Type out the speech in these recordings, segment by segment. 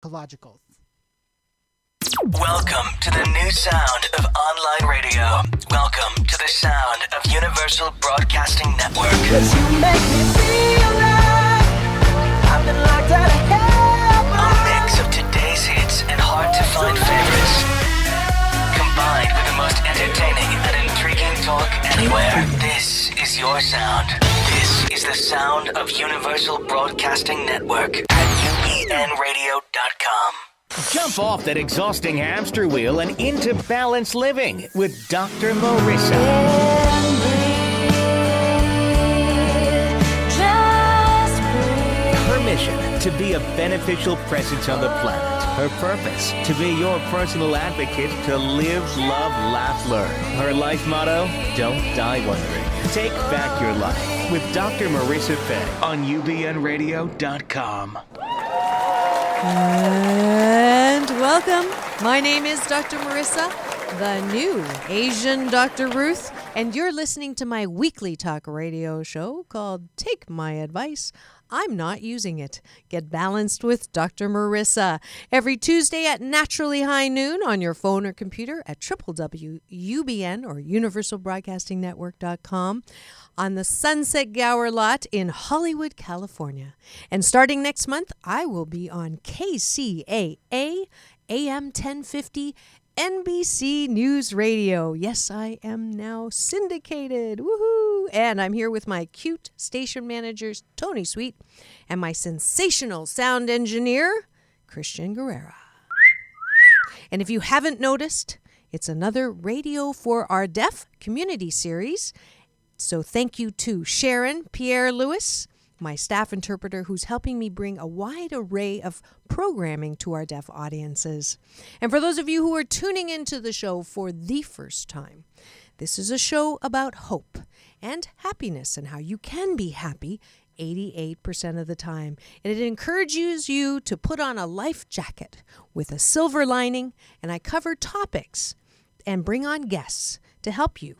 Ecologicals. Welcome to the new sound of online radio. Welcome to the sound of Universal Broadcasting Network. 'Cause you make me feel like I've been locked out of heaven. A mix of today's hits and hard-to-find favorites, combined with the most entertaining and intriguing talk anywhere. This is your sound. This is the sound of Universal Broadcasting Network at ubnradio.com. Jump off that exhausting hamster wheel and into balanced living with Dr. Marissa. Her mission, to be a beneficial presence on the planet. Her purpose, to be your personal advocate to live, love, laugh, learn. Her life motto, don't die wondering. Take back your life with Dr. Marissa Fay on ubnradio.com. And welcome. My name is Dr. Marissa, the new Asian Dr. Ruth, and you're listening to my weekly talk radio show called Take My Advice. I'm not using it. Get balanced with Dr. Marissa every Tuesday at naturally high noon on your phone or computer at www.ubn or universalbroadcastingnetwork.com on the Sunset Gower lot in Hollywood, California. And starting next month, I will be on KCAA AM 1050 NBC News Radio. Yes, I am now syndicated. Woohoo! And I'm here with my cute station managers, Tony Sweet, and my sensational sound engineer, Christian Guerrera. And if you haven't noticed, it's another Radio for Our Deaf community series. So thank you to Sharon Pierre-Lewis, my staff interpreter, who's helping me bring a wide array of programming to our deaf audiences. And for those of you who are tuning into the show for the first time, this is a show about hope and happiness and how you can be happy 88% of the time. And it encourages you to put on a life jacket with a silver lining, and I cover topics and bring on guests to help you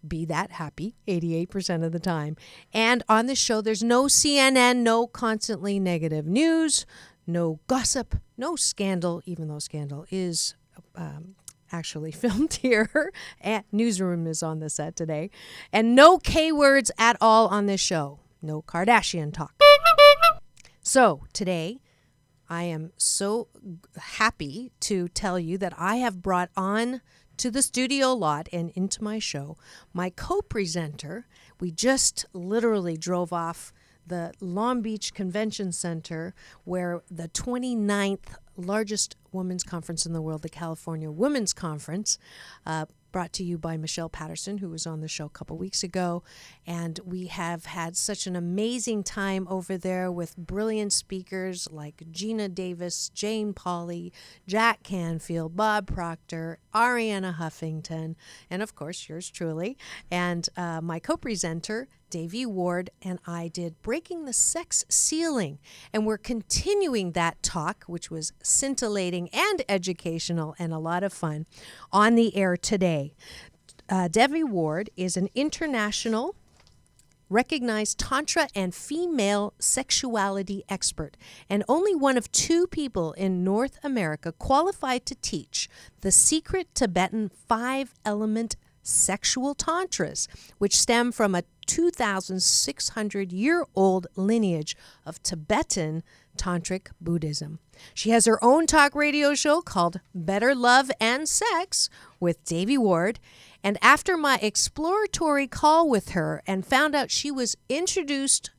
be that happy 88% of the time. And on this show, there's no CNN, no constantly negative news, no gossip, no scandal, even though scandal is actually filmed here. And Newsroom is on the set today. And no K words at all on this show. No Kardashian talk. So today, I am so happy to tell you that I have brought on to the studio lot and into my show my co-presenter. We just literally drove off the Long Beach Convention Center, where the 29th largest women's conference in the world, the California Women's Conference, brought to you by Michelle Patterson, who was on the show a couple weeks ago. And we have had such an amazing time over there with brilliant speakers like Gina Davis, Jane Pauley, Jack Canfield, Bob Proctor, Ariana Huffington, and of course, yours truly. And my co-presenter, Devi Ward, and I did Breaking the Sex Ceiling. And we're continuing that talk, which was scintillating and educational and a lot of fun, on the air today. Devi Ward is an international recognized Tantra and female sexuality expert, and only one of two people in North America qualified to teach the secret Tibetan 5-element sexual tantras, which stem from a 2,600-year-old lineage of Tibetan tantric Buddhism. She has her own talk radio show called Better Love and Sex with Devi Ward. And after my exploratory call with her and found out she was introduced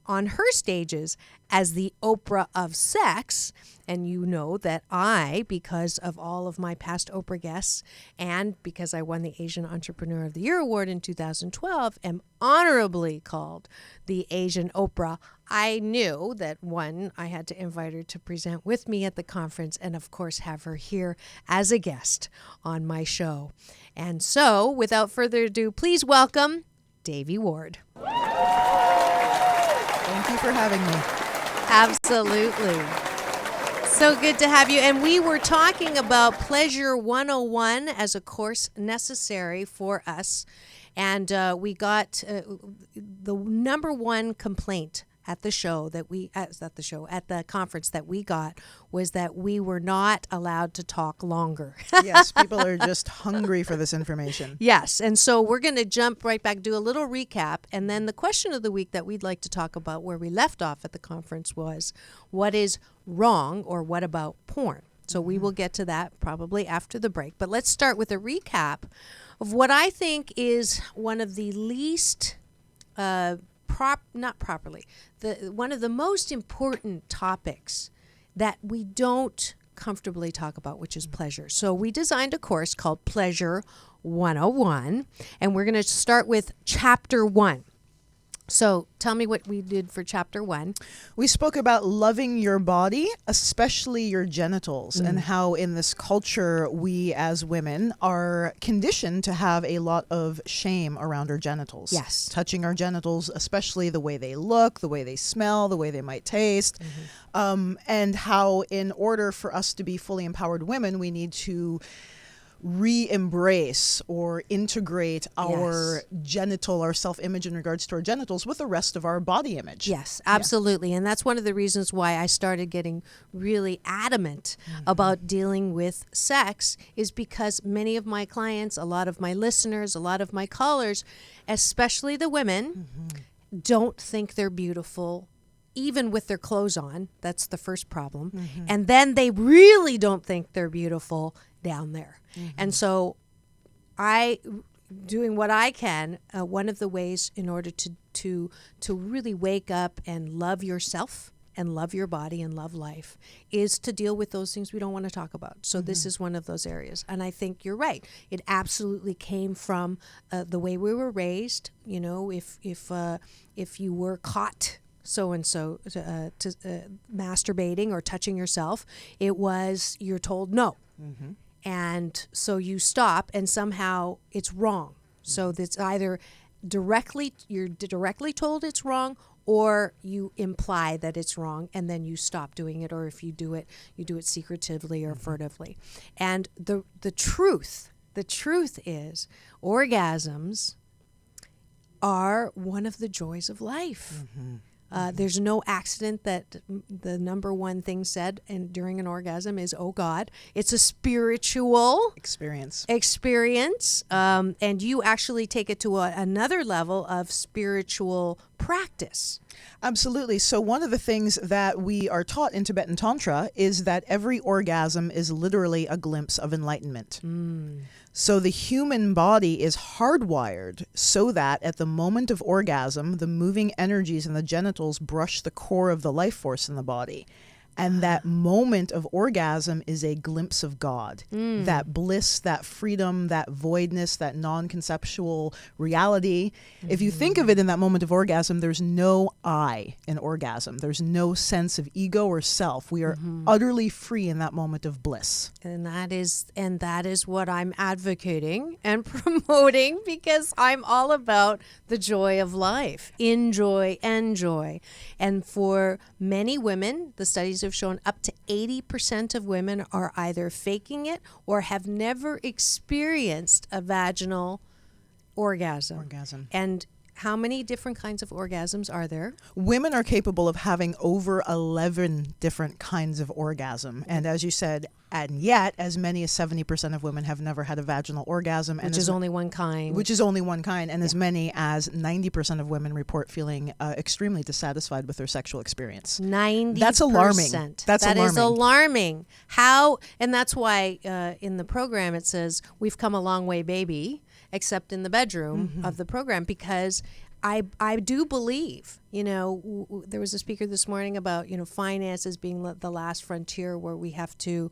on her stages as the Oprah of sex, and you know that I, because of all of my past Oprah guests and because I won the Asian Entrepreneur of the Year Award in 2012, am honorably called the Asian Oprah. I knew that, one, I had to invite her to present with me at the conference and, of course, have her here as a guest on my show. And so, without further ado, please welcome Devi Ward. Thank you for having me. Absolutely. So good to have you. And we were talking about Pleasure 101 as a course necessary for us. And we got the number one complaint at the show that at the conference that we got was that we were not allowed to talk longer. Yes, people are just hungry for this information. Yes, and so we're going to jump right back, do a little recap, and then the question of the week that we'd like to talk about where we left off at the conference was, what is wrong or what about porn? So we will get to that probably after the break. But let's start with a recap of what I think is one of the least one of the most important topics that we don't comfortably talk about, which is pleasure. So we designed a course called Pleasure 101, and we're going to start with Chapter 1. So tell me what we did for Chapter 1. We spoke about loving your body, especially your genitals, and how in this culture we as women are conditioned to have a lot of shame around our genitals. Yes. Touching our genitals, especially the way they look, the way they smell, the way they might taste, and how in order for us to be fully empowered women, we need to re-embrace or integrate our genital, our self-image in regards to our genitals with the rest of our body image. Yes, absolutely. And that's one of the reasons why I started getting really adamant about dealing with sex, is because many of my clients, a lot of my listeners, a lot of my callers, especially the women, don't think they're beautiful even with their clothes on. That's the first problem. And then they really don't think they're beautiful down there. And so doing what I can, one of the ways in order to really wake up and love yourself and love your body and love life is to deal with those things we don't want to talk about. So this is one of those areas. And I think you're right. It absolutely came from the way we were raised. You know, if you were caught so-and-so masturbating or touching yourself, you're told no. And so you stop, and somehow it's wrong. So that's either you're directly told it's wrong, or you imply that it's wrong, and then you stop doing it. Or if you do it secretively or furtively. And the truth is, orgasms are one of the joys of life. There's no accident that the number one thing said during an orgasm is, oh God. It's a spiritual experience. And you actually take it to another level of spiritual practice. Absolutely. So one of the things that we are taught in Tibetan Tantra is that every orgasm is literally a glimpse of enlightenment. So the human body is hardwired so that at the moment of orgasm, the moving energies in the genitals brush the core of the life force in the body. And that moment of orgasm is a glimpse of God. That bliss, that freedom, that voidness, that non-conceptual reality. If you think of it in that moment of orgasm, there's no I in orgasm. There's no sense of ego or self. We are utterly free in that moment of bliss. And that is what I'm advocating and promoting, because I'm all about the joy of life. Enjoy. And for many women, the studies have shown up to 80% of women are either faking it or have never experienced a vaginal orgasm. And how many different kinds of orgasms are there? Women are capable of having over 11 different kinds of orgasm. And as you said, and yet as many as 70% of women have never had a vaginal orgasm. Which is only one kind. And as many as 90% of women report feeling extremely dissatisfied with their sexual experience. 90%. That's alarming. That is alarming. How, and that's why in the program it says, we've come a long way, baby, except in the bedroom of the program, because I do believe, there was a speaker this morning about, finances being the last frontier where we have to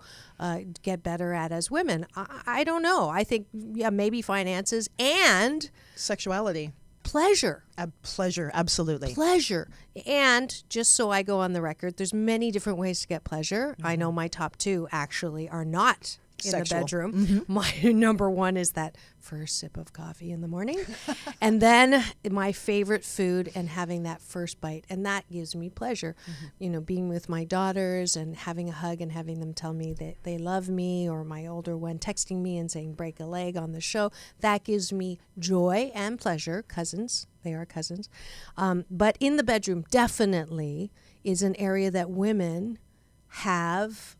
get better at as women. I don't know. I think, maybe finances and sexuality. Pleasure. Pleasure, absolutely. Pleasure. And just so I go on the record, there's many different ways to get pleasure. I know my top two actually are not in Sexual. the bedroom. My number one is that first sip of coffee in the morning. And then my favorite food and having that first bite. And that gives me pleasure. You know, being with my daughters and having a hug and having them tell me that they love me, or my older one texting me and saying break a leg on the show. That gives me joy and pleasure. Cousins, they are cousins. But in the bedroom definitely is an area that women have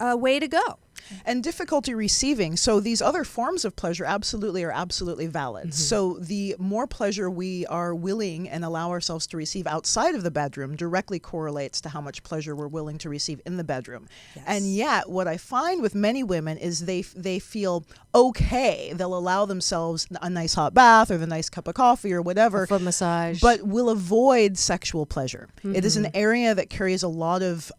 a way to go. And difficulty receiving. So these other forms of pleasure are absolutely valid. So the more pleasure we are willing and allow ourselves to receive outside of the bedroom directly correlates to how much pleasure we're willing to receive in the bedroom. Yes. And yet what I find with many women is they feel okay. They'll allow themselves a nice hot bath or the nice cup of coffee or whatever. A foot massage. But will avoid sexual pleasure. It is an area that carries a lot of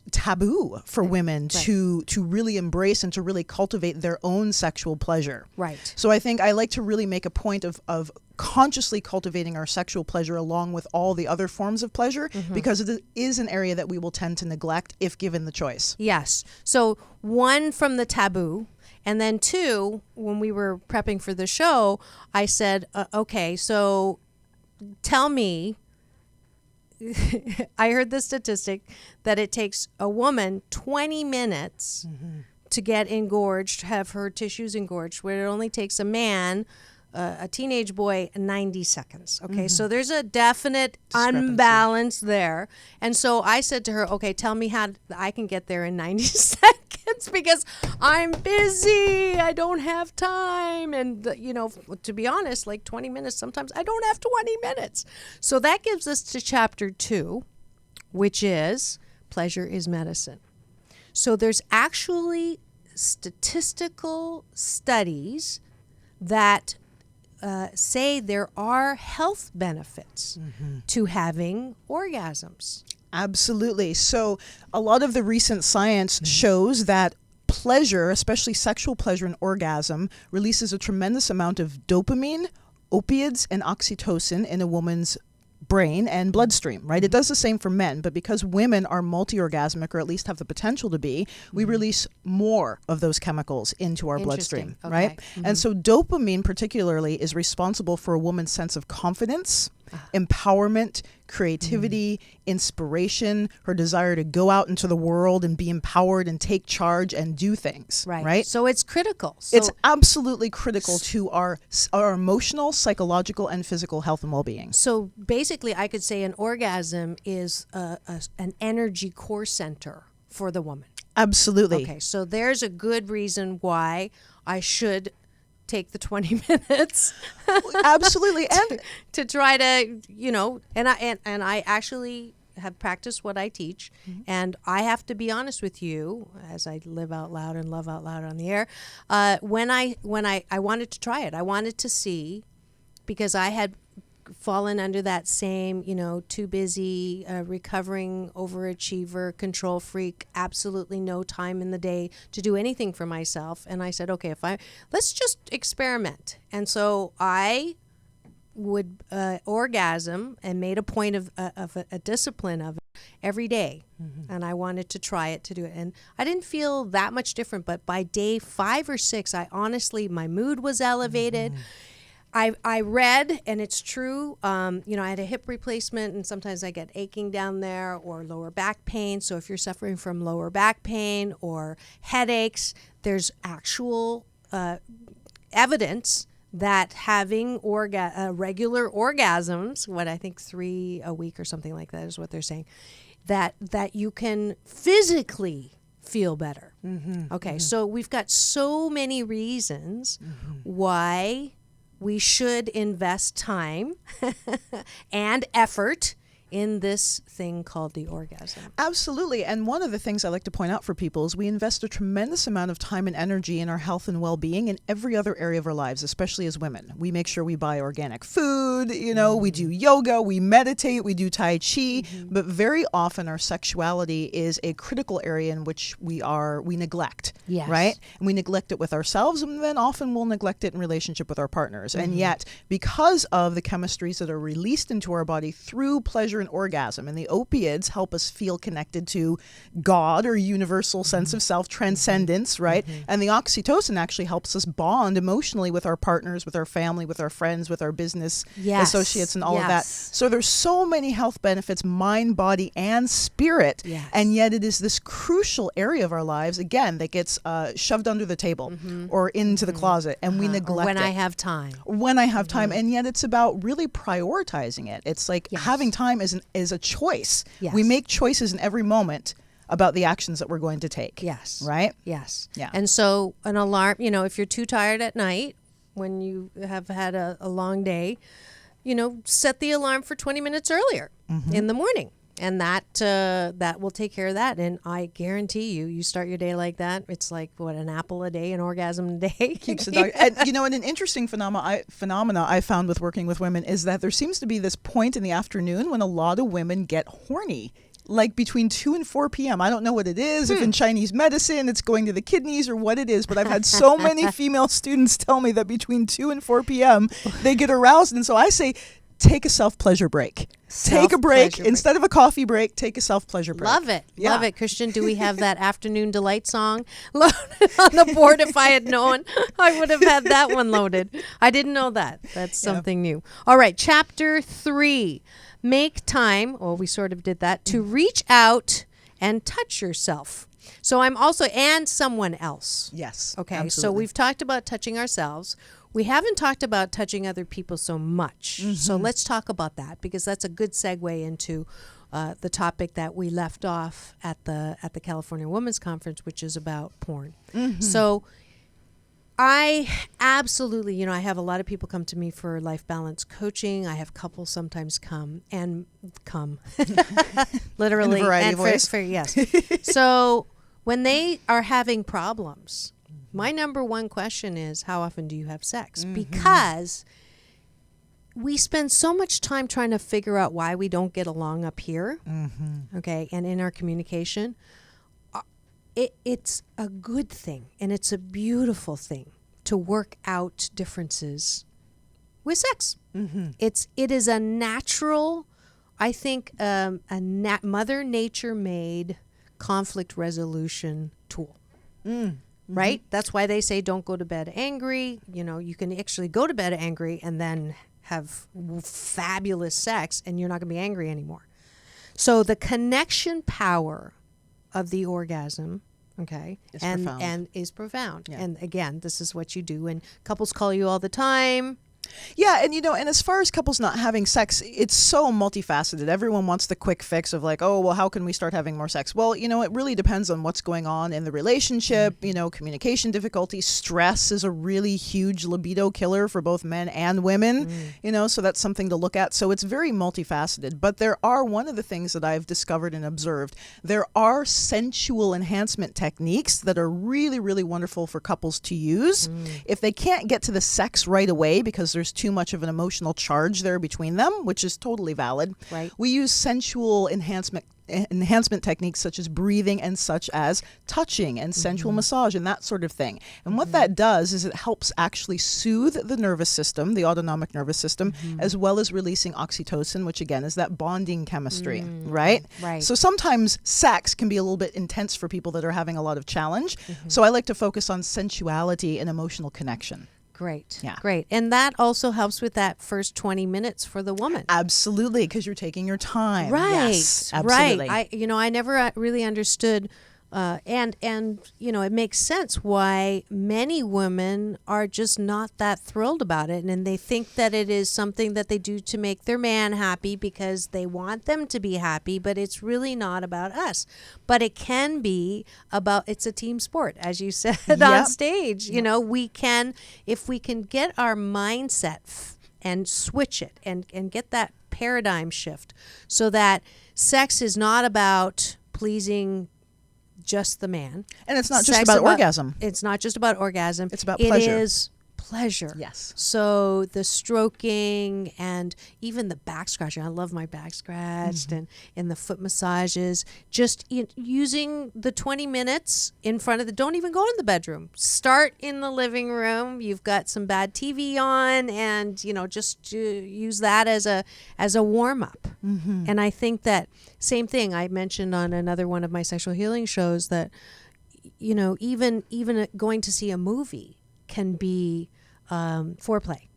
taboo for women to really embrace and to really cultivate their own sexual pleasure. Right. So I think I like to really make a point of consciously cultivating our sexual pleasure along with all the other forms of pleasure, because it is an area that we will tend to neglect if given the choice. Yes. So one, from the taboo. And then two, when we were prepping for the show, I said, okay, so tell me, I heard the statistic that it takes a woman 20 minutes to get engorged, have her tissues engorged, where it only takes a man, a teenage boy, 90 seconds. Okay, so there's a definite unbalance there. And so I said to her, okay, tell me how I can get there in 90 seconds, because I'm busy. I don't have time. And, you know, to be honest, like 20 minutes, sometimes I don't have 20 minutes. So that gives us to chapter 2, which is pleasure is medicine. So there's actually statistical studies that say there are health benefits to having orgasms. Absolutely. So a lot of the recent science shows that pleasure, especially sexual pleasure and orgasm, releases a tremendous amount of dopamine, opiates, and oxytocin in a woman's brain and bloodstream, right? It does the same for men, but because women are multi-orgasmic, or at least have the potential to be, we release more of those chemicals into our bloodstream, Okay. right? And so dopamine particularly is responsible for a woman's sense of confidence, empowerment, creativity, inspiration, her desire to go out into the world and be empowered and take charge and do things, right? So it's critical. It's absolutely critical to our emotional, psychological, and physical health and well-being. So basically, I could say an orgasm is an energy core center for the woman. Absolutely. Okay, so there's a good reason why I should take the 20 minutes. Absolutely. And to try to, you know, and I actually have practiced what I teach, and I have to be honest with you, as I live out loud and love out loud on the air, when I wanted to try it, I wanted to see, because I had fallen under that same, you know, too busy, recovering overachiever, control freak, absolutely no time in the day to do anything for myself. And I said, okay, let's just experiment. And so I would orgasm, and made a point of a discipline of it every day. And I wanted to try it, to do it. And I didn't feel that much different, but by day 5 or 6, I honestly, my mood was elevated. I read, and it's true, you know, I had a hip replacement, and sometimes I get aching down there, or lower back pain. So if you're suffering from lower back pain or headaches, there's actual evidence that having regular orgasms, what I think 3 a week or something like that is what they're saying, that you can physically feel better. Okay, so we've got so many reasons why we should invest time and effort in this thing called the orgasm. Absolutely. And one of the things I like to point out for people is we invest a tremendous amount of time and energy in our health and well-being in every other area of our lives, especially as women. We make sure we buy organic food, you know, we do yoga, we meditate, we do Tai Chi, but very often our sexuality is a critical area in which we neglect, Yes. right? And we neglect it with ourselves, and then often we'll neglect it in relationship with our partners. And yet, because of the chemistries that are released into our body through pleasure pleasure and orgasm. And the opiates help us feel connected to God or universal sense of self, transcendence, right? And the oxytocin actually helps us bond emotionally with our partners, with our family, with our friends, with our business associates and all of that. So there's so many health benefits, mind, body, and spirit. And yet it is this crucial area of our lives, again, that gets shoved under the table or into the closet, and we neglect when it. I have time. When I have time. And yet it's about really prioritizing it. It's like having time is a choice. We make choices in every moment about the actions that we're going to take. Right? Yeah. Yeah. And so an alarm, if you're too tired at night when you have had a long day, set the alarm for 20 minutes earlier in the morning. And that will take care of that. And I guarantee you start your day like that. It's like, an apple a day, an orgasm a day. Keeps the dog. And, and an interesting phenomena I found with working with women is that there seems to be this point in the afternoon when a lot of women get horny. Like between 2 and 4 p.m. I don't know what it is, if in Chinese medicine it's going to the kidneys or what it is, but I've had so many female students tell me that between 2 and 4 p.m. they get aroused. And so I say, take a self-pleasure break. Take a break. Instead of a coffee break, take a self-pleasure break. Love it. Yeah. Love it. Christian, do we have that Afternoon Delight song loaded on the board? If I had known, I would have had that one loaded. I didn't know that. That's something new. All right. Chapter 3. Make time, we sort of did that, to reach out and touch yourself. So I'm also, and someone else. Yes. Okay. Absolutely. So we've talked about touching ourselves. We haven't talked about touching other people so much. So let's talk about that, because that's a good segue into the topic that we left off at the California Women's Conference, which is about porn. So I absolutely, I have a lot of people come to me for life balance coaching. I have couples sometimes come literally in a variety of ways. Yes. So when they are having problems, my number one question is, how often do you have sex? Because we spend so much time trying to figure out why we don't get along up here, okay, and in our communication. It's a good thing, and it's a beautiful thing to work out differences with sex. It is a natural, I think, Mother Nature made conflict resolution tool. Right? That's why they say don't go to bed angry. You can actually go to bed angry and then have fabulous sex, and you're not going to be angry anymore. So the connection power of the orgasm, okay, is profound. Yeah. And again, this is what you do. And couples call you all the time. Yeah, and and as far as couples not having sex, it's so multifaceted. Everyone wants the quick fix of like, oh, well, how can we start having more sex? Well, it really depends on what's going on in the relationship, communication difficulties. Stress is a really huge libido killer for both men and women, so that's something to look at. So it's very multifaceted. But there are, one of the things that I've discovered and observed, there are sensual enhancement techniques that are really, really wonderful for couples to use. If they can't get to the sex right away because there's too much of an emotional charge there between them, which is totally valid. Right. We use sensual enhancement techniques such as breathing and such as touching and sensual massage and that sort of thing. And what that does is it helps actually soothe the nervous system, the autonomic nervous system, as well as releasing oxytocin, which again is that bonding chemistry, right? Right. So sometimes sex can be a little bit intense for people that are having a lot of challenge. So I like to focus on sensuality and emotional connection. Great. Yeah. Great. And that also helps with that first 20 minutes for the woman. Absolutely, because you're taking your time. Right. Yes, absolutely. Right. I never really understood and it makes sense why many women are just not that thrilled about it, and they think that it is something that they do to make their man happy because they want them to be happy, but it's really not about us. But it can be about, it's a team sport, as you said on stage. We can, if we can get our mindset and switch it and get that paradigm shift so that sex is not about pleasing just the man. And it's not just about orgasm. It's not just about orgasm. It's about pleasure. It is pleasure. Yes. So the stroking and even the back scratching. I love my back scratched, and the foot massages. Just using the 20 minutes in front of don't even go in the bedroom. Start in the living room. You've got some bad TV on, and just use that as a warm up. And I think that same thing I mentioned on another one of my sexual healing shows, that even going to see a movie can be foreplay.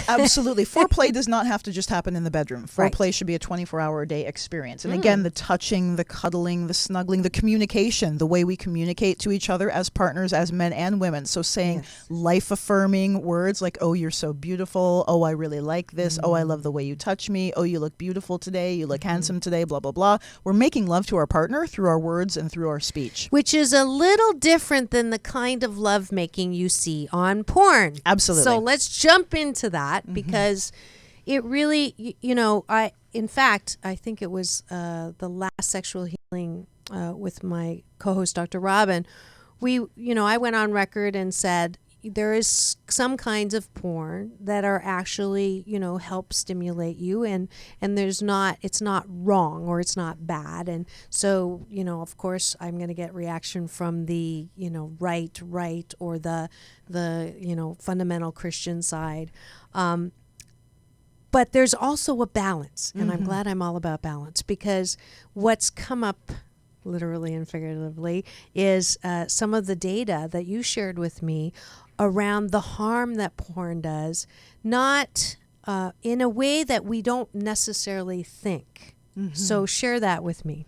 Absolutely. Foreplay does not have to just happen in the bedroom. Foreplay Right. should be a 24-hour-a-day experience. And again, the touching, the cuddling, the snuggling, the communication, the way we communicate to each other as partners, as men and women. So saying life-affirming words like, oh, you're so beautiful. Oh, I really like this. Oh, I love the way you touch me. Oh, you look beautiful today. You look handsome today, blah, blah, blah. We're making love to our partner through our words and through our speech. Which is a little different than the kind of lovemaking you see on porn. Absolutely. So let's jump into that, because it really, I think it was the last sexual healing with my co-host, Dr. Robin. I went on record and said there is some kinds of porn that are actually, help stimulate you, and it's not wrong or it's not bad. And so, of course, I'm going to get reaction from the, right, or the fundamental Christian side. But there's also a balance, and I'm glad I'm all about balance, because what's come up literally and figuratively is some of the data that you shared with me around the harm that porn does, not in a way that we don't necessarily think. So share that with me.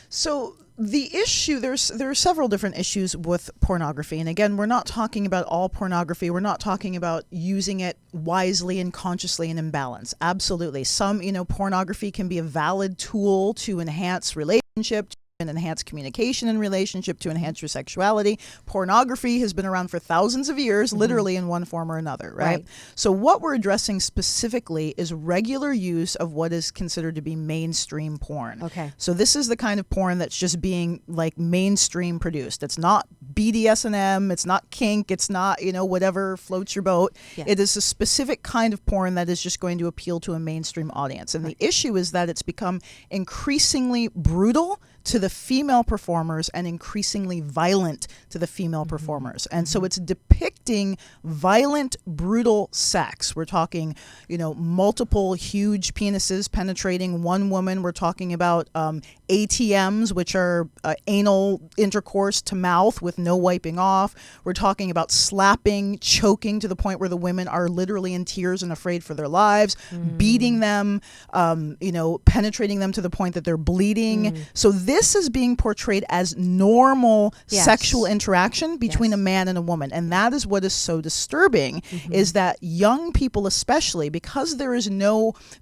So the issue, there are several different issues with pornography. And again, we're not talking about all pornography. We're not talking about using it wisely and consciously and in balance. Absolutely. Some, pornography can be a valid tool to enhance relationship, and enhance communication in relationship, to enhance your sexuality. Pornography has been around for thousands of years, literally in one form or another, right? So what we're addressing specifically is regular use of what is considered to be mainstream porn. Okay. So this is the kind of porn that's just being like mainstream produced. It's not BDSM, it's not kink, it's not, whatever floats your boat. Yeah. It is a specific kind of porn that is just going to appeal to a mainstream audience. And the issue is that it's become increasingly brutal to the female performers and increasingly violent to the female performers. And so it's depicting violent, brutal sex. We're talking, multiple huge penises penetrating one woman. We're talking about ATMs, which are anal intercourse to mouth with no wiping off. We're talking about slapping, choking to the point where the women are literally in tears and afraid for their lives, beating them, penetrating them to the point that they're bleeding. So this is being portrayed as normal sexual interaction between a man and a woman. And that is what is so disturbing, is that young people especially, because there is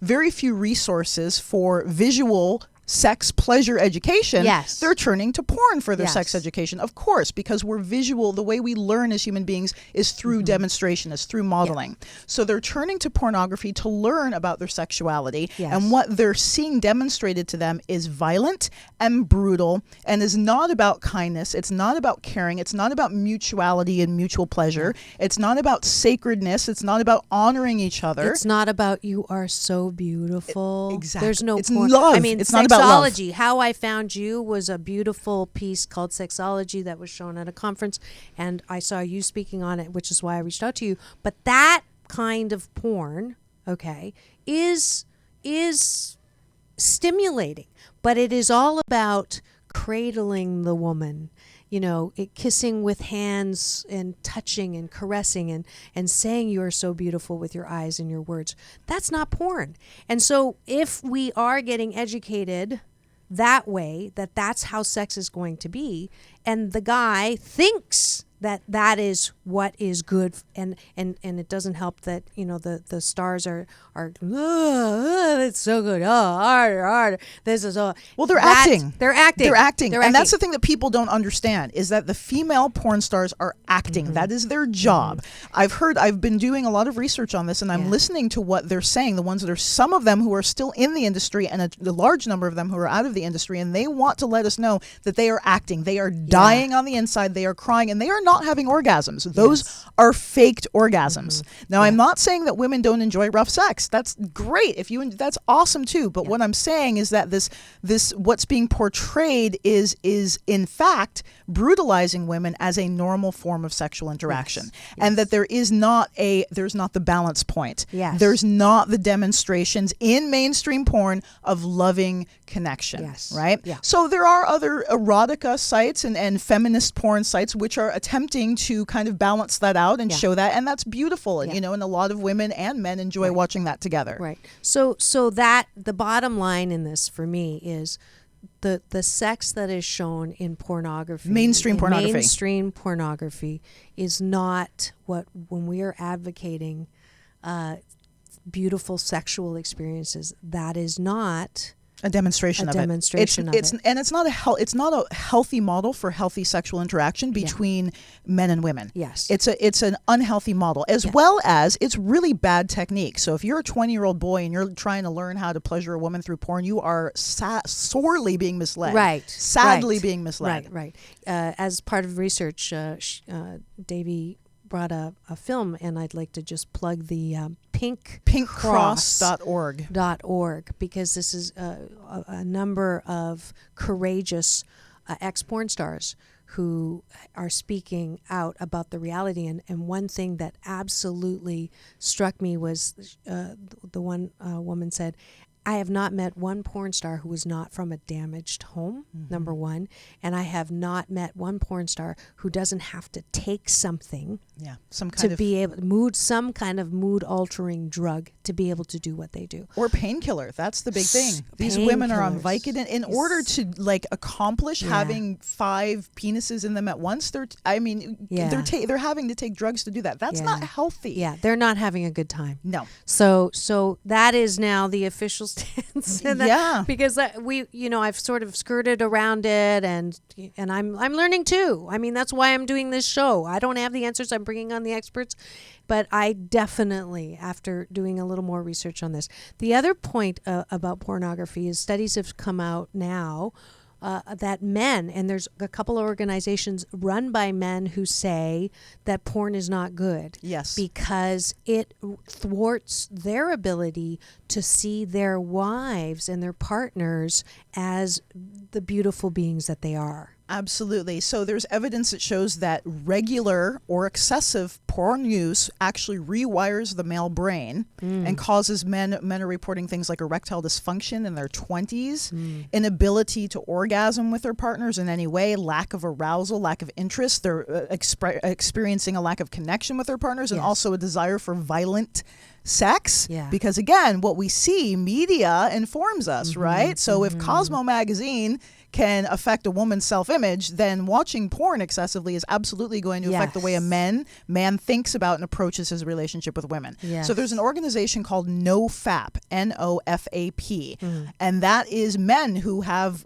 very few resources for visual sex pleasure education, they're turning to porn for their sex education, of course, because we're visual. The way we learn as human beings is through demonstration, is through modeling. So they're turning to pornography to learn about their sexuality, and what they're seeing demonstrated to them is violent and brutal, and is not about kindness. It's not about caring. It's not about mutuality and mutual pleasure. It's not about sacredness. It's not about honoring each other. It's not about you are so beautiful. Exactly. There's no It's porn. love. I mean, it's not about love. Sexology. How I Found You was a beautiful piece called Sexology that was shown at a conference, and I saw you speaking on it, which is why I reached out to you. But that kind of porn, is stimulating, but it is all about cradling the woman, kissing with hands and touching and caressing and saying you are so beautiful with your eyes and your words. That's not porn. And so if we are getting educated that way, that's how sex is going to be, and the guy thinks that is what is good, and it doesn't help that the stars are it's so good, hard, this is all they're acting, and that's the thing that people don't understand, is that the female porn stars are acting. That is their job. I've been doing a lot of research on this, and I'm listening to what they're saying, the ones that are, some of them who are still in the industry and a large number of them who are out of the industry, and they want to let us know that they are acting, they are dying on the inside, they are crying, and they are not not having orgasms. Those are faked orgasms. Now, I'm not saying that women don't enjoy rough sex. That's great. That's awesome too. But what I'm saying is that this what's being portrayed is in fact brutalizing women as a normal form of sexual interaction, and that there's not the balance point. Yes. There's not the demonstrations in mainstream porn of loving connection. Yes. Right? Yeah. So there are other erotica sites and feminist porn sites which are attempting to kind of balance that out and show that, and that's beautiful. And and a lot of women and men enjoy watching that together. Right. So that the bottom line in this for me is the sex that is shown in pornography, mainstream pornography is not what, when we are advocating beautiful sexual experiences, that is not a demonstration of it. And it's not a healthy model for healthy sexual interaction between men and women. Yes. It's an unhealthy model, as well as it's really bad technique. So if you're a 20-year-old boy and you're trying to learn how to pleasure a woman through porn, you are sorely being misled. Right. Sadly being misled. Right. As part of research, Devi brought a film, and I'd like to just plug the pinkcross.org, because this is a number of courageous ex-porn stars who are speaking out about the reality. And one thing that absolutely struck me was the one woman said, I have not met one porn star who was not from a damaged home, number one. And I have not met one porn star who doesn't have to take something some kind of mood altering drug to be able to do what they do. Or painkiller. That's the big thing. These women are on Vicodin in order to accomplish having 5 penises in them at once. They're having to take drugs to do that. That's not healthy. Yeah, they're not having a good time. No. So that is now the official stance. Because I've sort of skirted around it, and I'm learning too. I mean, that's why I'm doing this show. I don't have the answers. I'm bringing on the experts, but I definitely, after doing a little more research on this, the other point about pornography is studies have come out now that men, and there's a couple of organizations run by men who say that porn is not good. Yes. Because it thwarts their ability to see their wives and their partners as the beautiful beings that they are. Absolutely. So there's evidence that shows that regular or excessive porn use actually rewires the male brain and causes men are reporting things like erectile dysfunction in their 20s, inability to orgasm with their partners in any way, lack of arousal, lack of interest. They're experiencing a lack of connection with their partners, and also a desire for violent sex. Because again, what we see, media informs us, right? So if Cosmo magazine can affect a woman's self-image, then watching porn excessively is absolutely going to affect the way a man thinks about and approaches his relationship with women. So there's an organization called NoFap, N-O-F-A-P, and that is men who have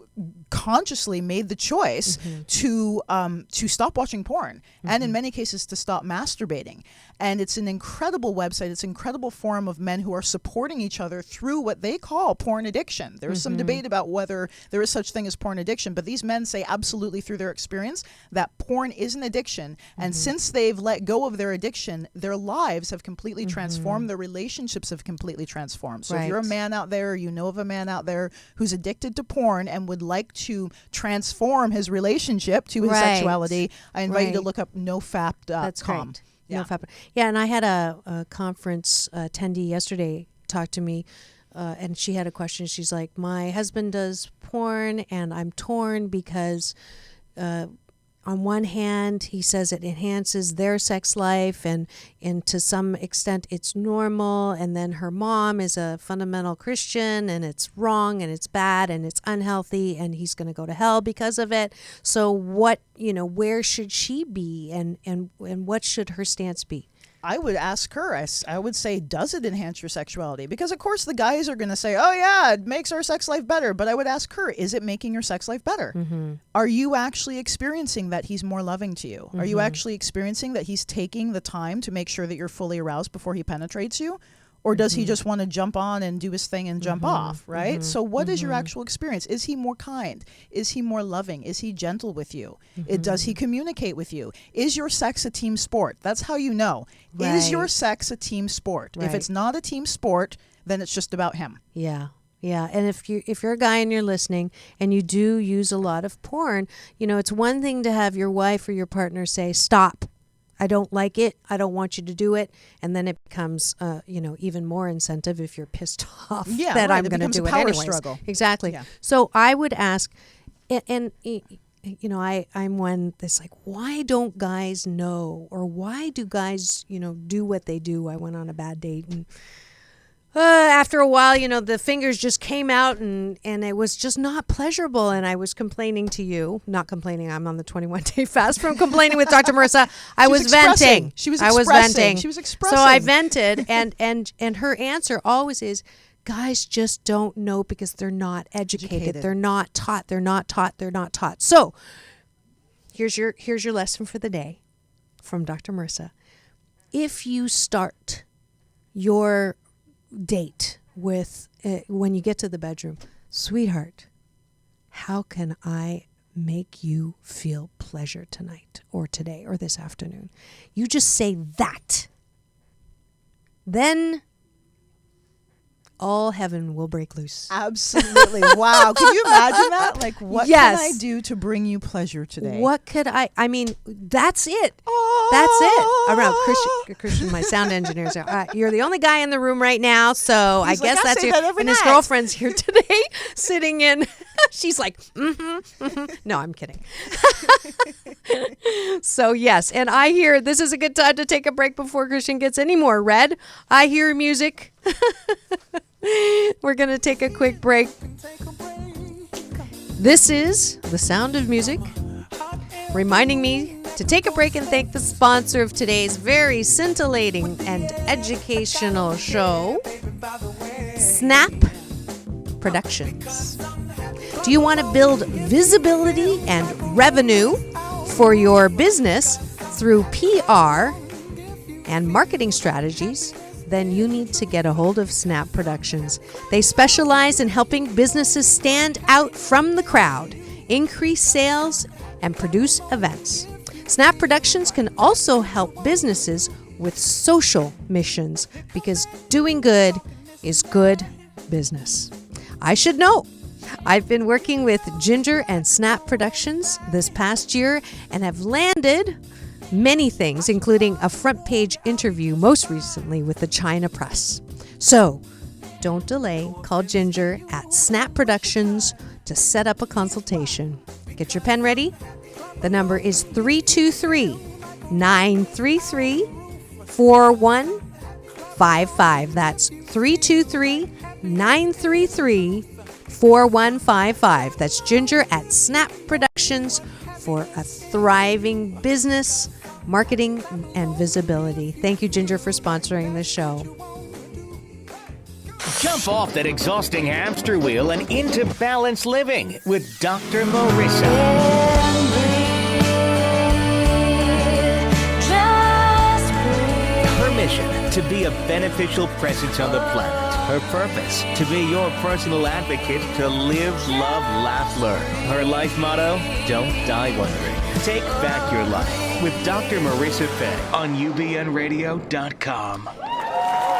consciously made the choice to stop watching porn, and in many cases to stop masturbating. And it's an incredible website. It's an incredible forum of men who are supporting each other through what they call porn addiction. There's some debate about whether there is such thing as porn addiction, but these men say absolutely through their experience that porn is an addiction, and since they've let go of their addiction, their lives have completely transformed, their relationships have completely transformed. So if you're a man out there, or you know of a man out there who's addicted to porn and would like to transform his relationship to his sexuality, I invite you to look up nofap.com. That's great. And I had a conference attendee yesterday talk to me, and she had a question. She's like, my husband does porn, and I'm torn because on one hand, he says it enhances their sex life, and to some extent it's normal. And then her mom is a fundamental Christian, and it's wrong, and it's bad, and it's unhealthy, and he's going to go to hell because of it. So where should she be, and what should her stance be? I would ask her, I would say, does it enhance your sexuality? Because, of course, the guys are going to say, oh, yeah, it makes our sex life better. But I would ask her, is it making your sex life better? Are you actually experiencing that he's more loving to you? Are you actually experiencing that he's taking the time to make sure that you're fully aroused before he penetrates you? Or does he just want to jump on and do his thing and jump off, right? So what is your actual experience? Is he more kind? Is he more loving? Is he gentle with you? Does he communicate with you? Is your sex a team sport? That's how you know. Is your sex a team sport? If it's not a team sport, then it's just about him. Yeah. Yeah, and if you're a guy and you're listening and you do use a lot of porn, it's one thing to have your wife or your partner say, "Stop. I don't like it. I don't want you to do it." And then it becomes, even more incentive if you're pissed off that I'm going to do it anyways. Struggle. Exactly. Yeah. So I would ask, and I'm one that's like, why don't guys know, or why do guys, do what they do? I went on a bad date and after a while, the fingers just came out and it was just not pleasurable. And I was complaining to you, not complaining. I'm on the 21-day fast from complaining with Dr. Marissa. I was venting. She was venting. She was expressing. So I vented and her answer always is, guys just don't know because they're not educated. They're not taught. They're not taught. They're not taught. So here's your lesson for the day from Dr. Marissa. If you start your date with when you get to the bedroom, "Sweetheart, how can I make you feel pleasure tonight or today or this afternoon?" You just say that. Then all heaven will break loose. Absolutely. Wow. Can you imagine that? Like, what can I do to bring you pleasure today? What could I mean, that's it. That's it. Around Christian, my sound engineer, is you're the only guy in the room right now, so I guess that's it. And his girlfriend's here today, sitting in. She's like, No, I'm kidding. So yes, and I hear this is a good time to take a break before Christian gets any more red. I hear music. We're going to take a quick break. This is The Sound of Music, reminding me to take a break and thank the sponsor of today's very scintillating and educational show, Snap Productions. Do you want to build visibility and revenue for your business through PR and marketing strategies? Then you need to get a hold of Snap Productions. They specialize in helping businesses stand out from the crowd, increase sales, and produce events. Snap Productions can also help businesses with social missions because doing good is good business. I should know. I've been working with Ginger and Snap Productions this past year and have landed many things, including a front page interview most recently with the China Press. So don't delay. Call Ginger at Snap Productions to set up a consultation. Get your pen ready. The number is 323-933-4155. That's 323-933-4155. That's Ginger at Snap Productions for a thriving business, marketing, and visibility. Thank you, Ginger, for sponsoring the show. Jump off that exhausting hamster wheel and into balanced living with Dr. Marissa. Her mission, to be a beneficial presence on the planet. Her purpose, to be your personal advocate to live, love, laugh, learn. Her life motto, don't die wondering. Take back your life with Dr. Marissa Fay on ubnradio.com.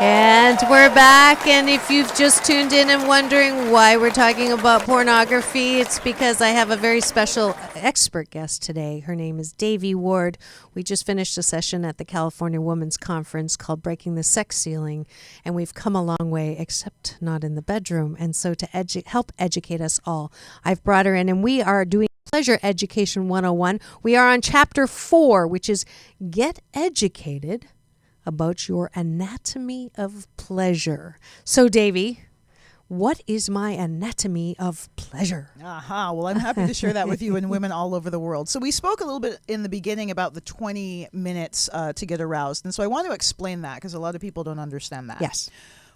And we're back, and if you've just tuned in and wondering why we're talking about pornography, it's because I have a very special expert guest today. Her name is Devi Ward. We just finished a session at the California Women's Conference called Breaking the Sex Ceiling, and we've come a long way, except not in the bedroom. And so to help educate us all, I've brought her in, and we are doing Pleasure Education 101. We are on Chapter 4, which is Get Educated about your anatomy of pleasure. So, Devi, what is my anatomy of pleasure? Well, I'm happy to share that with you and women all over the world. So we spoke a little bit in the beginning about the 20 minutes to get aroused. And so I want to explain that because a lot of people don't understand that. Yes.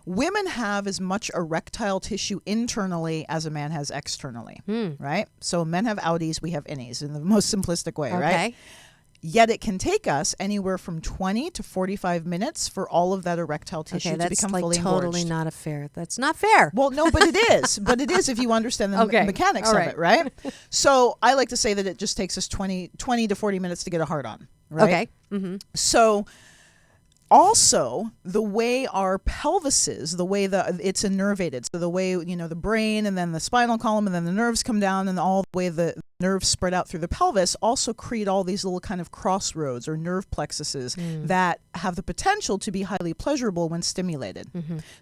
Women have as much erectile tissue internally as a man has externally, right? So men have outies, we have innies in the most simplistic way, right? Yet it can take us anywhere from 20 to 45 minutes for all of that erectile tissue to become fully engorged. Totally not a fair. That's not fair. Well, no, but it is. But it is if you understand the mechanics of it, right? So I like to say that it just takes us 20 to 40 minutes to get a hard on, right? Okay. Mm-hmm. So also, the way our pelvises, the way it's innervated, so the way, the brain and then the spinal column and then the nerves come down and all the way the nerves spread out through the pelvis also create all these little kind of crossroads or nerve plexuses that have the potential to be highly pleasurable when stimulated.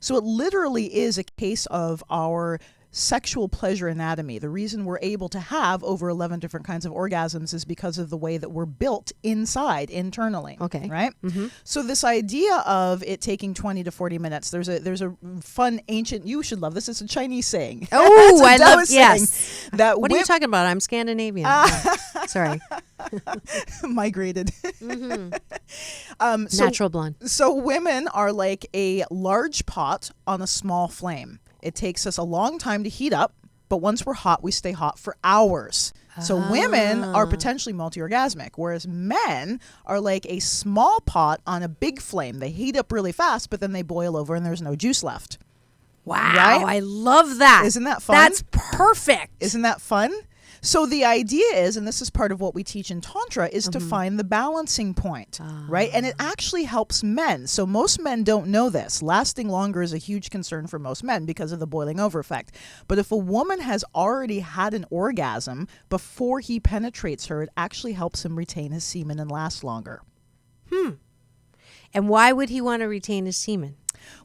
So it literally is a case of our sexual pleasure anatomy. The reason we're able to have over 11 different kinds of orgasms is because of the way that we're built internally. Okay. Right? So this idea of it taking 20 to 40 minutes, there's a fun ancient, you should love this, it's a Chinese saying. Oh, I love, yes. That what are you talking about? I'm Scandinavian. Sorry. Migrated. Natural blonde. So women are like a large pot on a small flame. It takes us a long time to heat up, but once we're hot, we stay hot for hours. So women are potentially multi-orgasmic, whereas men are like a small pot on a big flame. They heat up really fast, but then they boil over and there's no juice left. Wow, right? I love that. Isn't that fun? That's perfect. Isn't that fun? So the idea is, and this is part of what we teach in Tantra, is to find the balancing point, right? And it actually helps men. So most men don't know this. Lasting longer is a huge concern for most men because of the boiling over effect. But if a woman has already had an orgasm before he penetrates her, it actually helps him retain his semen and last longer. And why would he want to retain his semen?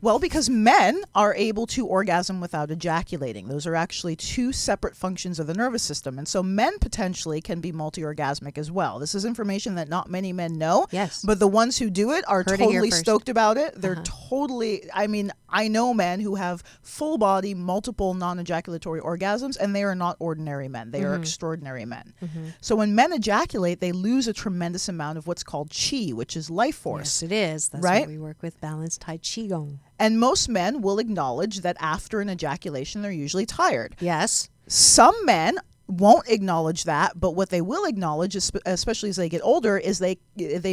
Well, because men are able to orgasm without ejaculating. Those are actually two separate functions of the nervous system. And so men potentially can be multi-orgasmic as well. This is information that not many men know. Yes. But the ones who do it are Heard it here totally first. stoked about it. They're totally, I know men who have full body, multiple non-ejaculatory orgasms, and they are not ordinary men. They are extraordinary men. So when men ejaculate, they lose a tremendous amount of what's called chi, which is life force. Yes, it is. That's right? what we work with, balanced Tai Qigong. And most men will acknowledge that after an ejaculation, they're usually tired. Yes. Some men won't acknowledge that, but what they will acknowledge, especially as they get older, is they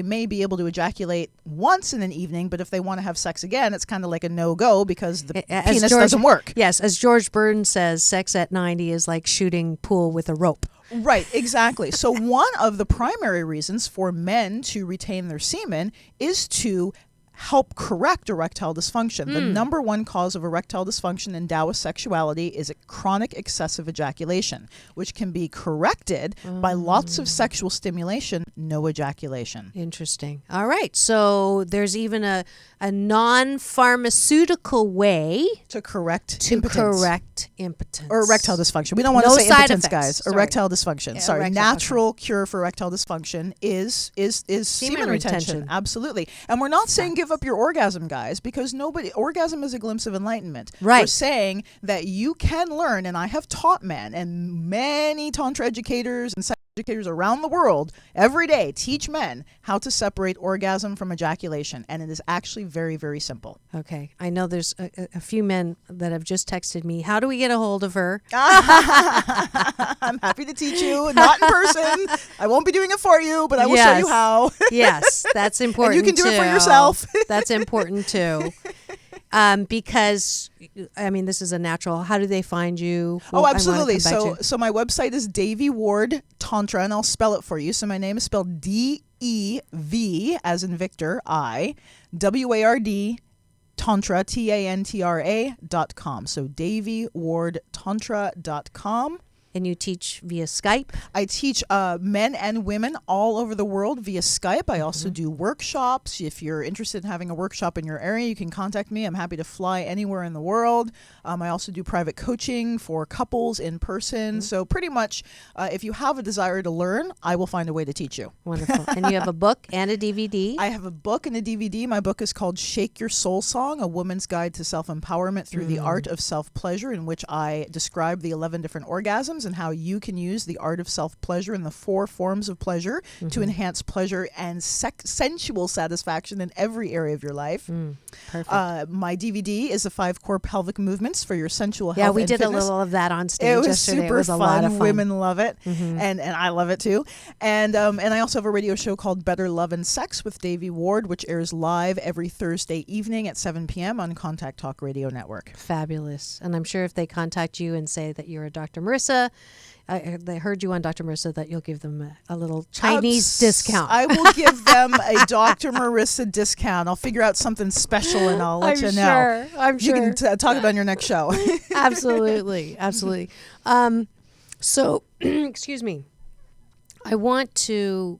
may be able to ejaculate once in an evening, but if they want to have sex again, it's kind of like a no-go because the penis doesn't work. Yes, as George Burns says, sex at 90 is like shooting pool with a rope. Right, exactly. So one of the primary reasons for men to retain their semen is to help correct erectile dysfunction. The number one cause of erectile dysfunction in Taoist sexuality is a chronic excessive ejaculation, which can be corrected by lots of sexual stimulation, no ejaculation. Interesting. All right. So there's even a non-pharmaceutical way To correct to impotence. correct impotence. Or erectile dysfunction. We don't want to No say side impotence, effects. guys. Sorry. Erectile dysfunction. Sorry. Erectile Natural cure for erectile dysfunction is semen retention. Absolutely. And we're not saying give up your orgasm, guys, because orgasm is a glimpse of enlightenment. Right. We're saying that you can learn, and I have taught men and many Tantra educators and sex educators around the world every day teach men how to separate orgasm from ejaculation. And it is actually very, very simple. Okay. I know there's a few men that have just texted me. How do we get a hold of her? I'm happy to teach you, not in person. I won't be doing it for you, but I will show you how. Yes, that's important. And you can do it for too. yourself. That's important too. Because this is a natural. How do they find you? Oh, Well, I wanna absolutely. come back to- So my website is Devi Ward Tantra, and I'll spell it for you. So my name is spelled DEV as in Victor, WARD Tantra, TANTRA.com. So DavyWardTantra.com. And you teach via Skype? I teach men and women all over the world via Skype. I also do workshops. If you're interested in having a workshop in your area, you can contact me. I'm happy to fly anywhere in the world. I also do private coaching for couples in person. So pretty much, if you have a desire to learn, I will find a way to teach you. Wonderful. And you have a book and a DVD? I have a book and a DVD. My book is called Shake Your Soul Song, A Woman's Guide to Self-Empowerment Through the Art of Self-Pleasure, in which I describe the 11 different orgasms hormones and how you can use the art of self-pleasure and the 4 forms of pleasure to enhance pleasure and sensual satisfaction in every area of your life. Perfect. My DVD is the 5 core pelvic movements for your sensual health. Yeah, we and did fitness. a little of that on stage It was yesterday. super It was a fun. lot of fun. Women love it, and I love it too. And I also have a radio show called Better Love and Sex with Devi Ward, which airs live every Thursday evening at 7 p.m. on Contact Talk Radio Network. Fabulous. And I'm sure if they contact you and say that you're a Dr. Marissa, they heard you on Dr. Marissa, that you'll give them a little Chinese discount. I will give them a Dr. Marissa discount. I'll figure out something special and I'll let you know. I'm sure. You can talk about it on your next show. Absolutely. Absolutely. So, excuse me. I want to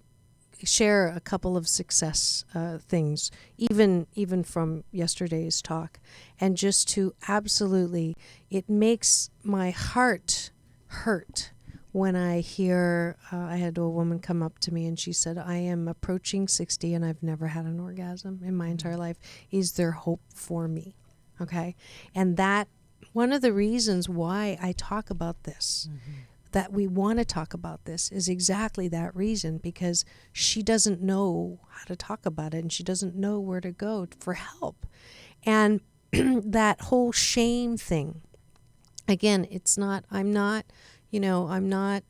share a couple of success things, even from yesterday's talk, and just to absolutely, it makes my heart hurt when I hear, I had a woman come up to me and she said, I am approaching 60 and I've never had an orgasm in my entire life. Is there hope for me? Okay. And that, one of the reasons why I talk about this, that we want to talk about this, is exactly that reason, because she doesn't know how to talk about it and she doesn't know where to go for help. And that whole shame thing, again, I'm not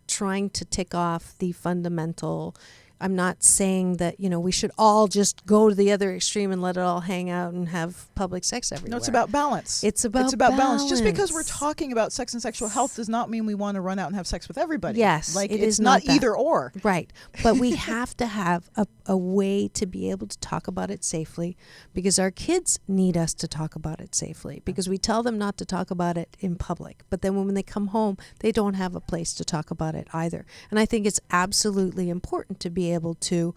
trying to tick off the fundamental. I'm not saying that, we should all just go to the other extreme and let it all hang out and have public sex everywhere. No, it's about balance. It's about balance. Just because we're talking about sex and sexual health does not mean we want to run out and have sex with everybody. Yes, like it it's is not not that. either or. Right. But we have to have a way to be able to talk about it safely, because our kids need us to talk about it safely, because we tell them not to talk about it in public. But then when they come home, they don't have a place to talk about it either. And I think it's absolutely important to be able to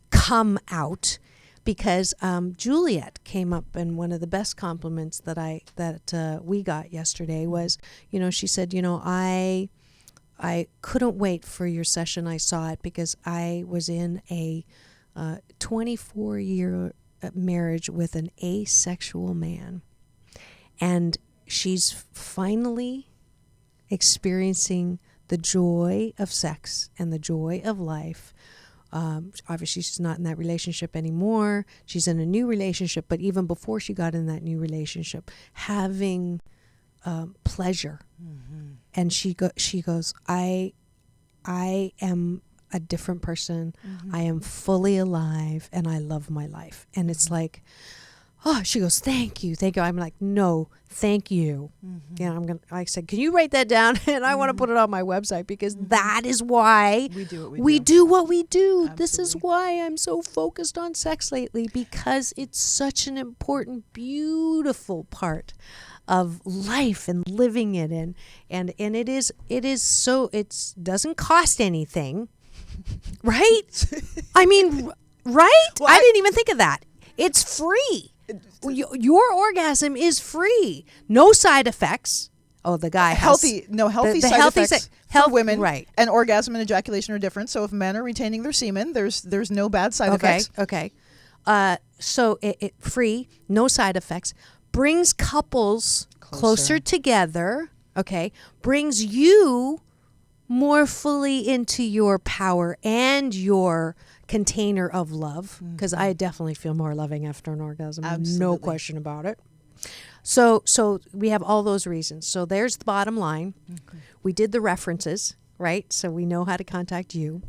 come out, because Juliet came up, and one of the best compliments that we got yesterday was, she said, I couldn't wait for your session. I saw it because I was in a 24-year marriage with an asexual man, and she's finally experiencing the joy of sex and the joy of life. Obviously, she's not in that relationship anymore. She's in a new relationship, but even before she got in that new relationship, having pleasure. And she goes, I am a different person. I am fully alive, and I love my life. And it's like, oh, she goes, thank you. I'm like, no, thank you. I said, can you write that down? And I want to put it on my website, because that is why we do what we do. Absolutely. This is why I'm so focused on sex lately, because it's such an important, beautiful part of life and living it in. And it is so, it doesn't cost anything, right? I mean, right? Well, I didn't even think of that. It's free. Your orgasm is free. No side effects. Oh, the guy healthy the side healthy effects health, for women, right? And orgasm and ejaculation are different. So if men are retaining their semen, there's no bad side effects. Okay. So it free, no side effects, brings couples closer together. Okay, brings you more fully into your power and your container of love, because I definitely feel more loving after an orgasm. Absolutely. No question about it. So we have all those reasons. So there's the bottom line. We did the references, right? So we know how to contact you.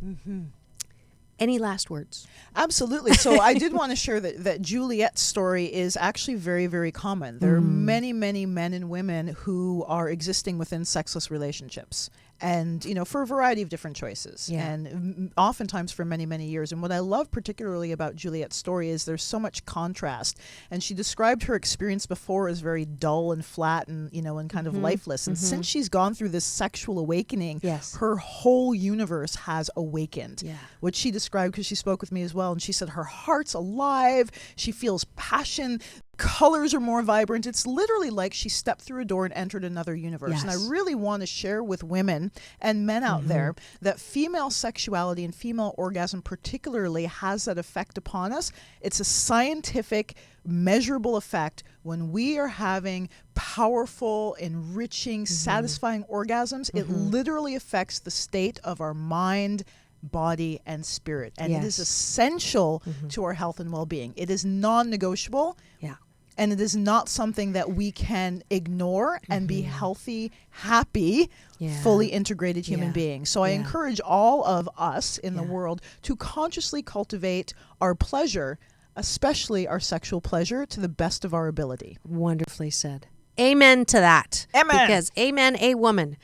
Any last words? Absolutely. So I did want to share that Juliet's story is actually very, very common. There are many, many men and women who are existing within sexless relationships, and for a variety of different choices, and oftentimes for many, many years. And what I love particularly about Juliet's story is there's so much contrast, and she described her experience before as very dull and flat and and kind of lifeless. And since she's gone through this sexual awakening, her whole universe has awakened, which she described, because she spoke with me as well, and she said her heart's alive, she feels passion, colors are more vibrant. It's literally like she stepped through a door and entered another universe. And I Yes. really want to share with women and men out there that female sexuality and female orgasm particularly has that effect upon us. It's a scientific, measurable effect when we are having powerful, enriching, satisfying orgasms. It literally affects the state of our mind, body, and spirit. And it is Yes. essential to our health and well-being. It is non-negotiable. Yeah. And it is not something that we can ignore and be healthy, happy, Yeah. fully integrated human Yeah. beings. So I Yeah. encourage all of us in the world to consciously cultivate our pleasure, especially our sexual pleasure, to the best of our ability. Wonderfully said. Amen to that. Amen. Because amen, a woman.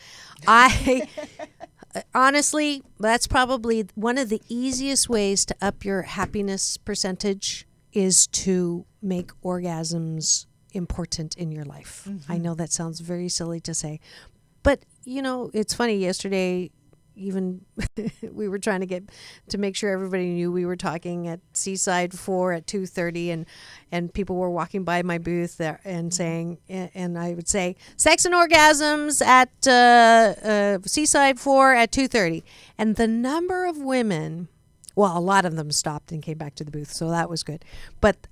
I honestly, that's probably one of the easiest ways to up your happiness percentage is to make orgasms important in your life. I know that sounds very silly to say, but it's funny. Yesterday, even we were trying to make sure everybody knew we were talking at Seaside 4 at 2:30, and people were walking by my booth there and saying, and I would say, sex and orgasms at Seaside 4 at 2:30, and the number of women. Well, a lot of them stopped and came back to the booth, so that was good. But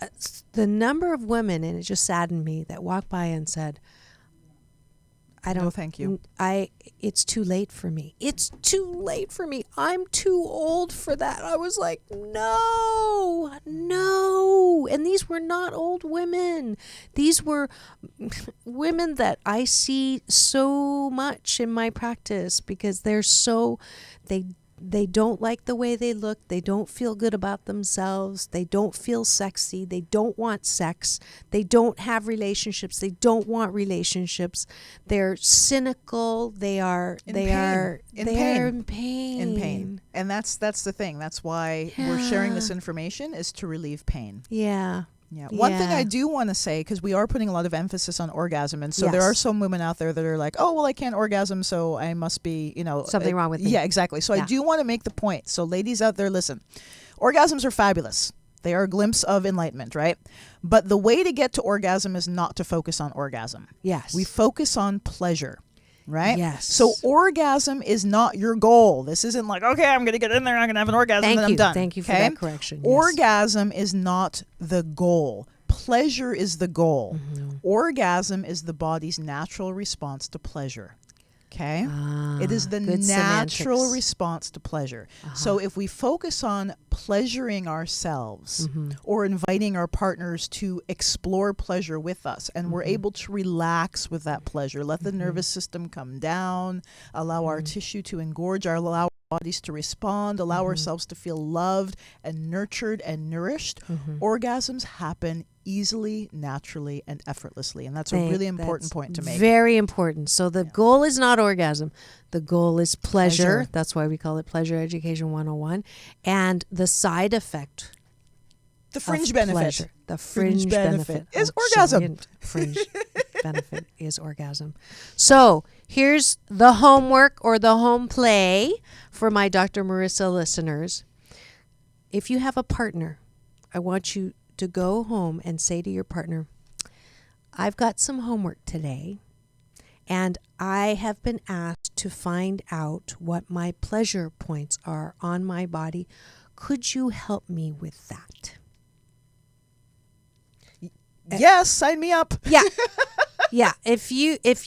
the number of women, and it just saddened me, that walked by and said, "I don't, No, thank you. It's too late for me. It's too late for me. I'm too old for that." I was like, no. And these were not old women. These were women that I see so much in my practice because they don't like the way they look. They don't feel good about themselves. They don't feel sexy. They don't want sex. They don't have relationships. They don't want relationships. They're cynical. They are in pain. And that's the thing. That's why we're sharing this information, is to relieve pain. Yeah. Yeah. One thing Yeah. I do want to say, because we are putting a lot of emphasis on orgasm, and so there Yes. are some women out there that are like, "Oh, well, I can't orgasm, so I must be, Something wrong with me." Yeah, exactly. So I Yeah. do want to make the point. So ladies out there, listen, orgasms are fabulous. They are a glimpse of enlightenment, right? But the way to get to orgasm is not to focus on orgasm. Yes. We focus on pleasure. Right? Yes. So orgasm is not your goal. This isn't like, okay, I'm going to get in there, I'm going to have an orgasm, Thank and then you. I'm done. Thank you for okay? that correction. Yes. Orgasm is not the goal. Pleasure is the goal. Orgasm is the body's natural response to pleasure. Okay? It is the good natural semantics. response to pleasure. So if we focus on pleasuring ourselves or inviting our partners to explore pleasure with us, and we're able to relax with that pleasure, let the nervous system come down, allow our tissue to engorge, allow our bodies to respond, allow ourselves to feel loved and nurtured and nourished, orgasms happen easily, naturally, and effortlessly. And that's a really important point to make. Very important. So the goal is not orgasm. The goal is pleasure. That's why we call it Pleasure Education 101. And the side effect, The fringe of benefit. pleasure, the fringe benefit is oh, orgasm. giant fringe benefit is orgasm. So here's the homework or the home play for my Dr. Marissa listeners. If you have a partner, I want you to go home and say to your partner, "I've got some homework today, and I have been asked to find out what my pleasure points are on my body. Could you help me with that?" Yes, sign me up. Yeah. Yeah. If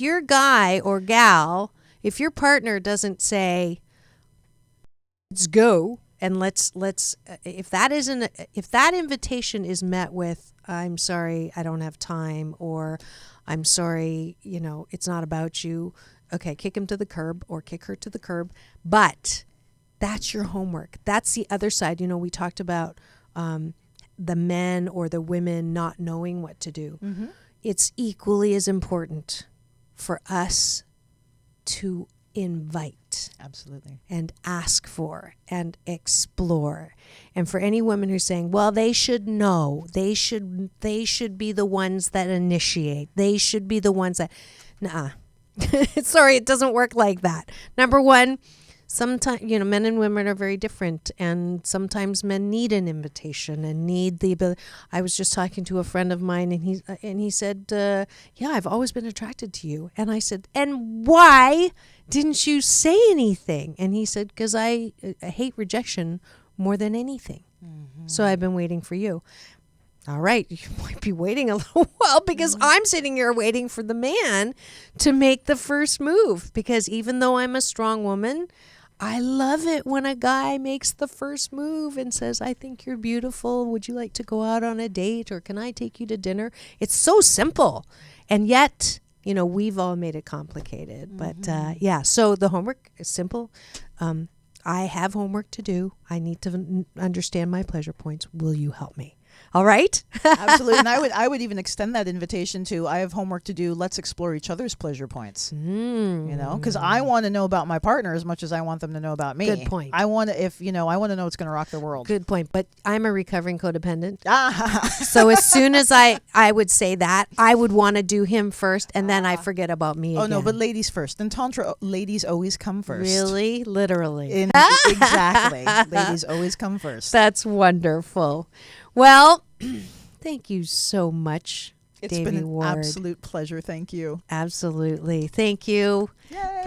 your guy or gal, if your partner doesn't say, "Let's go," and let's if that invitation is met with, "I'm sorry, I don't have time," or "I'm sorry, it's not about you." Okay, kick him to the curb or kick her to the curb. But that's your homework. That's the other side. We talked about the men or the women not knowing what to do. It's equally as important for us to invite. Absolutely. And ask for and explore. And for any women who're saying, "Well, they should know. They should be the ones that initiate. They should be the ones that..." Nuh-uh. Sorry, it doesn't work like that. Number one, sometimes, men and women are very different, and sometimes men need an invitation and need the ability. I was just talking to a friend of mine, and he said, yeah, I've always been attracted to you. And I said, and why didn't you say anything? And he said, because I hate rejection more than anything. So I've been waiting for you. All right, you might be waiting a little while, because I'm sitting here waiting for the man to make the first move. Because even though I'm a strong woman, I love it when a guy makes the first move and says, I think you're beautiful. Would you like to go out on a date, or can I take you to dinner? It's so simple. And yet, we've all made it complicated. But so the homework is simple. I have homework to do. I need to understand my pleasure points. Will you help me? All right. Absolutely. And I would even extend that invitation to, I have homework to do. Let's explore each other's pleasure points. Because I want to know about my partner as much as I want them to know about me. Good point. I want to I want to know what's going to rock the world. Good point. But I'm a recovering codependent. So as soon as I would say that, I would want to do him first, and then I forget about me again. Oh, no, but ladies first. In Tantra, ladies always come first. Really? Literally. Exactly. Ladies always come first. That's wonderful. Well, thank you so much, It's Devi been an Ward. absolute pleasure. Thank you. Absolutely. Thank you Yay.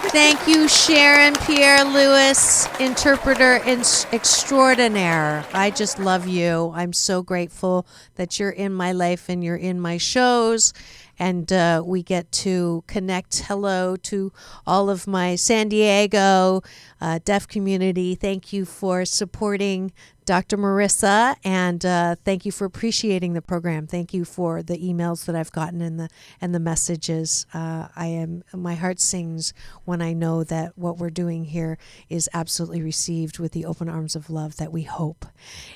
Thank you, Sharon Pierre-Louis, interpreter extraordinaire. I just love you. I'm so grateful that you're in my life and you're in my shows. And we get to connect. Hello to all of my San Diego deaf community. Thank you for supporting Dr. Marissa, and thank you for appreciating the program. Thank you for the emails that I've gotten and the messages. My heart sings when I know that what we're doing here is absolutely received with the open arms of love that we hope.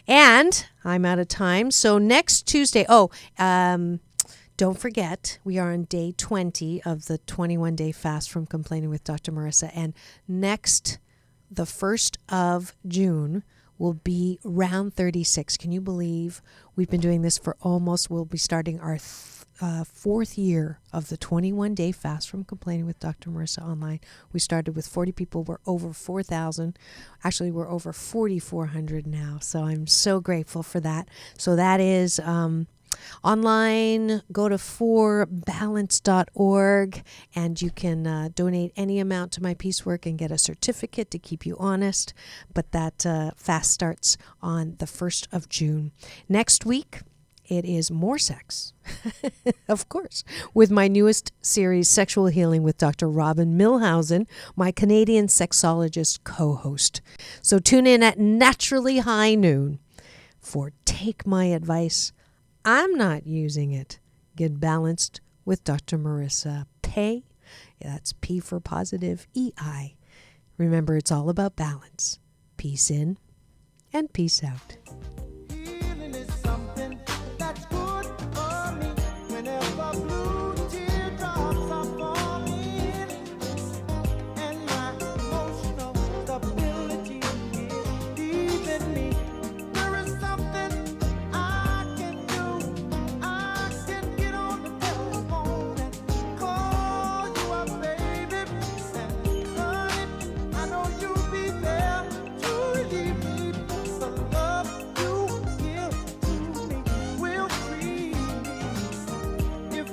And I'm out of time. So next Tuesday, don't forget, we are on day 20 of the 21-day fast from Complaining with Dr. Marissa. And the 1st of June, will be round 36. Can you believe we've been doing this for we'll be starting our 4th year of the 21-day fast from Complaining with Dr. Marissa online. We started with 40 people. We're over 4,000. Actually, we're over 4,400 now. So I'm so grateful for that. So that is online. Go to forbalance.org, and you can donate any amount to my peace work and get a certificate to keep you honest. But that fast starts on the 1st of June. Next week, it is more sex, of course, with my newest series, Sexual Healing with Dr. Robin Milhausen, my Canadian sexologist co-host. So tune in at naturally high noon for Take My Advice. I'm not using it. Get balanced with Dr. Marissa Pei. That's P for positive, EI. Remember, it's all about balance. Peace in and peace out.